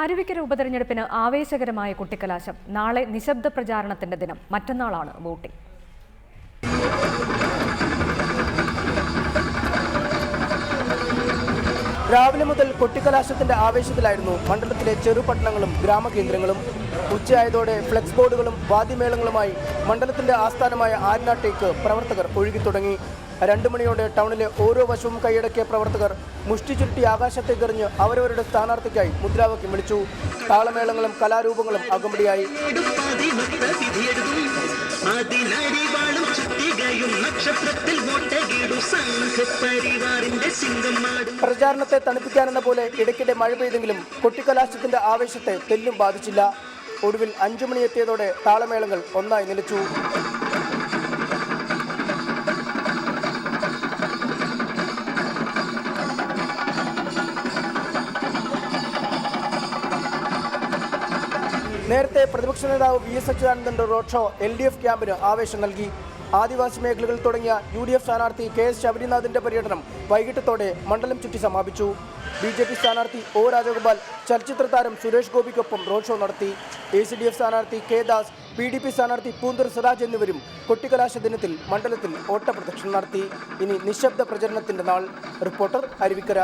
അരുവിക്കര ഉപതെരഞ്ഞെടുപ്പിന് ആവേശകരമായ കുട്ടിക്കലാശം. നാളെ നിശബ്ദ പ്രചാരണത്തിന്റെ ദിനം. മറ്റന്നാളാണ് വോട്ടിംഗ്. രാവിലെ മുതൽ കൊട്ടിക്കലാശത്തിന്റെ ആവേശത്തിലായിരുന്നു മണ്ഡലത്തിലെ ചെറുപട്ടണങ്ങളും ഗ്രാമകേന്ദ്രങ്ങളും. ഉച്ചയായതോടെ ഫ്ലെക്സ് ബോർഡുകളും വാദ്യമേളങ്ങളുമായി മണ്ഡലത്തിന്റെ ആസ്ഥാനമായ ആര്യനാട്ടേക്ക് പ്രവർത്തകർ ഒഴുകിത്തുടങ്ങി. 2 മണിയോടെ ടൗണിലെ ഓരോ വശവും കൈയടക്കിയ പ്രവർത്തകർ മുഷ്ടി ചുരുട്ടി ആകാശത്തേക്കെറിഞ്ഞ് അവരവരുടെ സ്ഥാനാർത്ഥിക്കായി മുദ്രാവാക്യം വിളിച്ചു. താളമേളങ്ങളും കലാരൂപങ്ങളും അകമ്പടിയായി. പ്രചാരണത്തെ തണുപ്പിക്കാനെന്ന പോലെ ഇടയ്ക്കിടെ മഴ പെയ്തെങ്കിലും കൊട്ടിക്കലാശത്തിന്റെ ആവേശത്തെ തെല്ലും ബാധിച്ചില്ല. ഒടുവിൽ 5 മണി എത്തിയതോടെ താളമേളങ്ങൾ ഒന്നായി നിലച്ചു. നേരത്തെ പ്രതിപക്ഷ നേതാവ് VS അച്യുതാനന്ദന്റെ റോഡ് ഷോ LDF ക്യാമ്പിന് ആവേശം നൽകി. ആദിവാസി മേഖലകളിൽ തുടങ്ങിയ UDF സ്ഥാനാർത്ഥി KS ശബരിനാഥിന്റെ പര്യടനം വൈകിട്ടത്തോടെ മണ്ഡലം ചുറ്റി സമാപിച്ചു. BJP സ്ഥാനാർത്ഥി O രാജഗോപാൽ ചലച്ചിത്ര താരം സുരേഷ് ഗോപിക്കൊപ്പം റോഡ് ഷോ നടത്തി. ACDF സ്ഥാനാർത്ഥി K ദാസ്, PDP സ്ഥാനാർത്ഥി പൂന്തർ സിറാജ് എന്നിവരും കൊട്ടിക്കലാശ ദിനത്തിൽ മണ്ഡലത്തിൽ ഓട്ടപ്രദക്ഷിണം നടത്തി. ഇനി നിശബ്ദ പ്രചരണത്തിന്റെ നാൾ. റിപ്പോർട്ടർ, അരുവിക്കര.